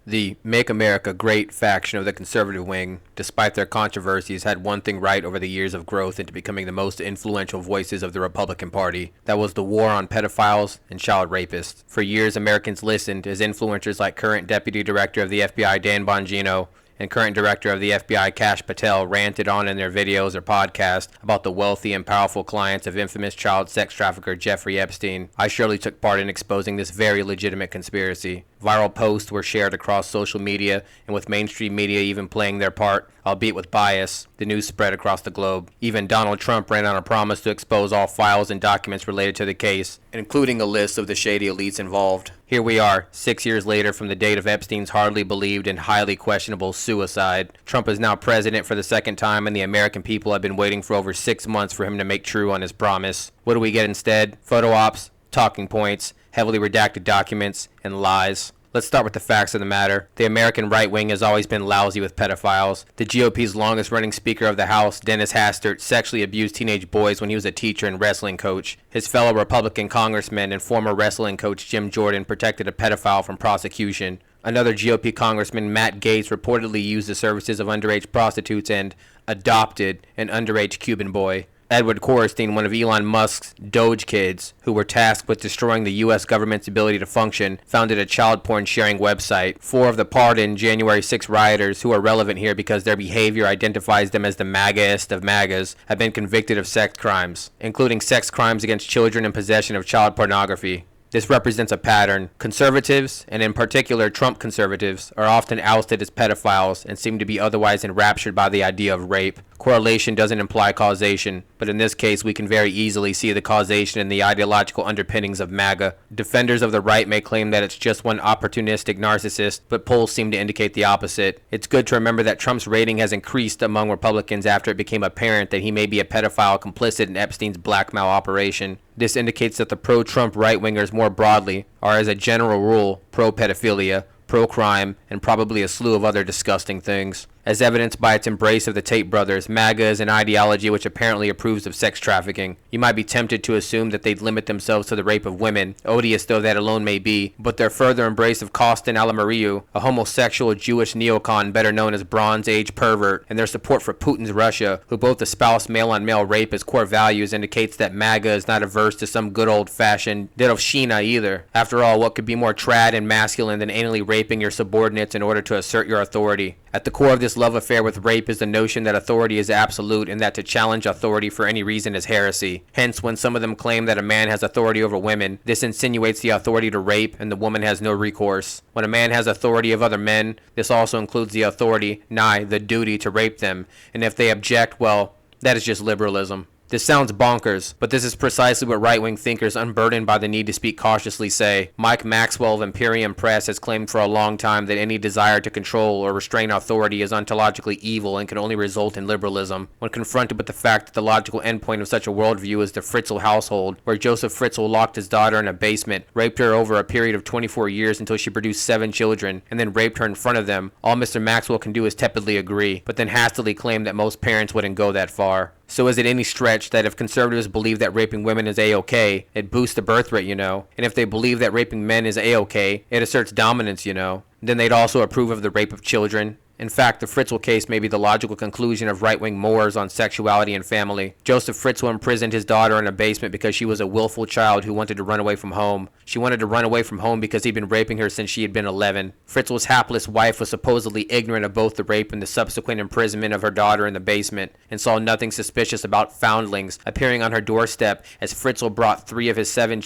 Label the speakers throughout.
Speaker 1: The Make America Great faction of the conservative wing, despite their controversies, had one thing right over the years of growth into becoming the most influential voices of the Republican Party. That was the war on pedophiles and child rapists. For years, Americans listened as influencers like current Deputy Director of the FBI Dan Bongino and current Director of the FBI Kash Patel ranted on in their videos or podcasts about the wealthy and powerful clients of infamous child sex trafficker Jeffrey Epstein. I surely took part in exposing this very legitimate conspiracy. Viral posts were shared across social media, and with mainstream media even playing their part, albeit with bias, the news spread across the globe. Even Donald Trump ran on a promise to expose all files and documents related to the case, including a list of the shady elites involved. Here we are, 6 years later from the date of Epstein's hardly believed and highly questionable suicide. Trump is now president for the second time, and the American people have been waiting for over 6 months for him to make true on his promise. What do we get instead? Photo ops, talking points, heavily redacted documents, and lies. Let's start with the facts of the matter. The American right wing has always been lousy with pedophiles. The GOP's longest running Speaker of the House, Dennis Hastert, sexually abused teenage boys when he was a teacher and wrestling coach. His fellow Republican congressman and former wrestling coach Jim Jordan protected a pedophile from prosecution. Another GOP congressman, Matt Gaetz, reportedly used the services of underage prostitutes and adopted an underage Cuban boy. Edward Korestein, one of Elon Musk's Doge kids, who were tasked with destroying the U.S. government's ability to function, founded a child porn sharing website. 4 of the pardoned January 6 rioters, who are relevant here because their behavior identifies them as the MAGAist of MAGAs, have been convicted of sex crimes, including sex crimes against children and possession of child pornography. This represents a pattern. Conservatives, and in particular Trump conservatives, are often ousted as pedophiles and seem to be otherwise enraptured by the idea of rape. Correlation doesn't imply causation, but in this case we can very easily see the causation in the ideological underpinnings of MAGA. Defenders of the right may claim that it's just one opportunistic narcissist, but polls seem to indicate the opposite. It's good to remember that Trump's rating has increased among Republicans after it became apparent that he may be a pedophile complicit in Epstein's blackmail operation. This indicates that the pro-Trump right-wingers more broadly are, as a general rule, pro-pedophilia, pro-crime, and probably a slew of other disgusting things. As evidenced by its embrace of the Tate brothers, MAGA is an ideology which apparently approves of sex trafficking. You might be tempted to assume that they'd limit themselves to the rape of women, odious though that alone may be, but their further embrace of Costin Alamariu, a homosexual Jewish neocon better known as Bronze Age pervert, and their support for Putin's Russia, who both espouse male-on-male rape as core values, indicates that MAGA is not averse to some good old-fashioned Dedovshchina either. After all, what could be more trad and masculine than anally raping your subordinates in order to assert your authority? At the core of this love affair with rape is the notion that authority is absolute and that to challenge authority for any reason is heresy. Hence, when some of them claim that a man has authority over women, this insinuates the authority to rape and the woman has no recourse. When a man has authority of other men, this also includes the authority, nigh the duty, to rape them. And if they object, well, that is just liberalism. This sounds bonkers, but this is precisely what right-wing thinkers unburdened by the need to speak cautiously say. Mike Maxwell of Imperium Press has claimed for a long time that any desire to control or restrain authority is ontologically evil and can only result in liberalism. When confronted with the fact that the logical endpoint of such a worldview is the Fritzl household, where Joseph Fritzl locked his daughter in a basement, raped her over a period of 24 years until she produced 7 children, and then raped her in front of them, all Mr. Maxwell can do is tepidly agree, but then hastily claim that most parents wouldn't go that far. So is it any stretch that if conservatives believe that raping women is A-OK, it boosts the birth rate, you know? And if they believe that raping men is A-OK, it asserts dominance, you know? Then they'd also approve of the rape of children. In fact, the Fritzl case may be the logical conclusion of right-wing mores on sexuality and family. Joseph Fritzl imprisoned his daughter in a basement because she was a willful child who wanted to run away from home. She wanted to run away from home because he'd been raping her since she had been 11. Fritzl's hapless wife was supposedly ignorant of both the rape and the subsequent imprisonment of her daughter in the basement, and saw nothing suspicious about foundlings appearing on her doorstep as Fritzl brought 3 of his 7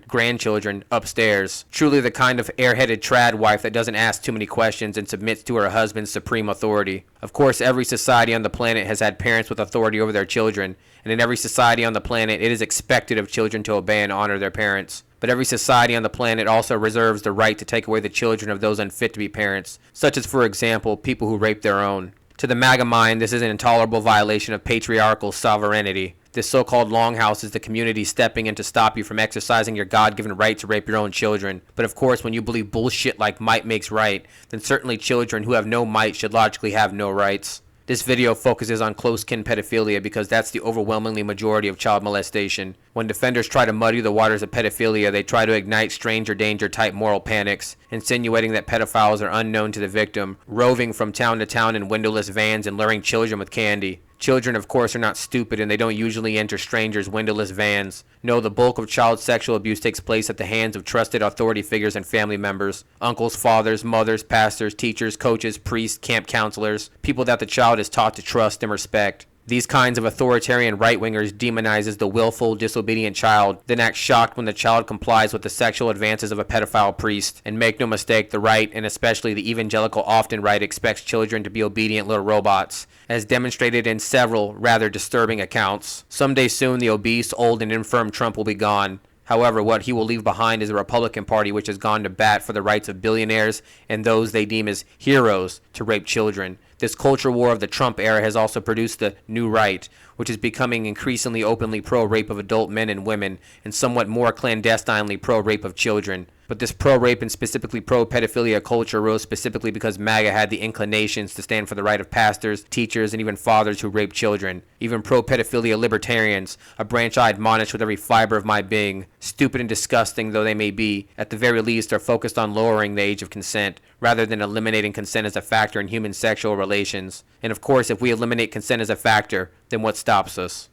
Speaker 1: grandchildren, upstairs. Truly the kind of airheaded trad wife that doesn't ask too many questions and submits to her husband's supreme authority. Of course, every society on the planet has had parents with authority over their children, and in every society on the planet it is expected of children to obey and honor their parents. But every society on the planet also reserves the right to take away the children of those unfit to be parents, such as, for example, people who rape their own. To the MAGA mind, this is an intolerable violation of patriarchal sovereignty. This so-called longhouse is the community stepping in to stop you from exercising your God-given right to rape your own children. But of course, when you believe bullshit like might makes right, then certainly children who have no might should logically have no rights. This video focuses on close-kin pedophilia because that's the overwhelmingly majority of child molestation. When defenders try to muddy the waters of pedophilia, they try to ignite stranger danger type moral panics, insinuating that pedophiles are unknown to the victim, roving from town to town in windowless vans and luring children with candy. Children, of course, are not stupid, and they don't usually enter strangers' windowless vans. No, the bulk of child sexual abuse takes place at the hands of trusted authority figures and family members. Uncles, fathers, mothers, pastors, teachers, coaches, priests, camp counselors. People that the child is taught to trust and respect. These kinds of authoritarian right-wingers demonizes the willful, disobedient child, then act shocked when the child complies with the sexual advances of a pedophile priest. And make no mistake, the right, and especially the evangelical often right, expects children to be obedient little robots, as demonstrated in several rather disturbing accounts. Someday soon, the obese, old, and infirm Trump will be gone. However, what he will leave behind is a Republican Party which has gone to bat for the rights of billionaires and those they deem as heroes to rape children. This culture war of the Trump era has also produced the new right, which is becoming increasingly openly pro-rape of adult men and women, and somewhat more clandestinely pro-rape of children. But this pro-rape and specifically pro-pedophilia culture rose specifically because MAGA had the inclinations to stand for the right of pastors, teachers, and even fathers who rape children. Even pro-pedophilia libertarians, a branch I admonish with every fiber of my being, stupid and disgusting though they may be, at the very least are focused on lowering the age of consent, rather than eliminating consent as a factor in human sexual relations. And of course, if we eliminate consent as a factor, then what stops us?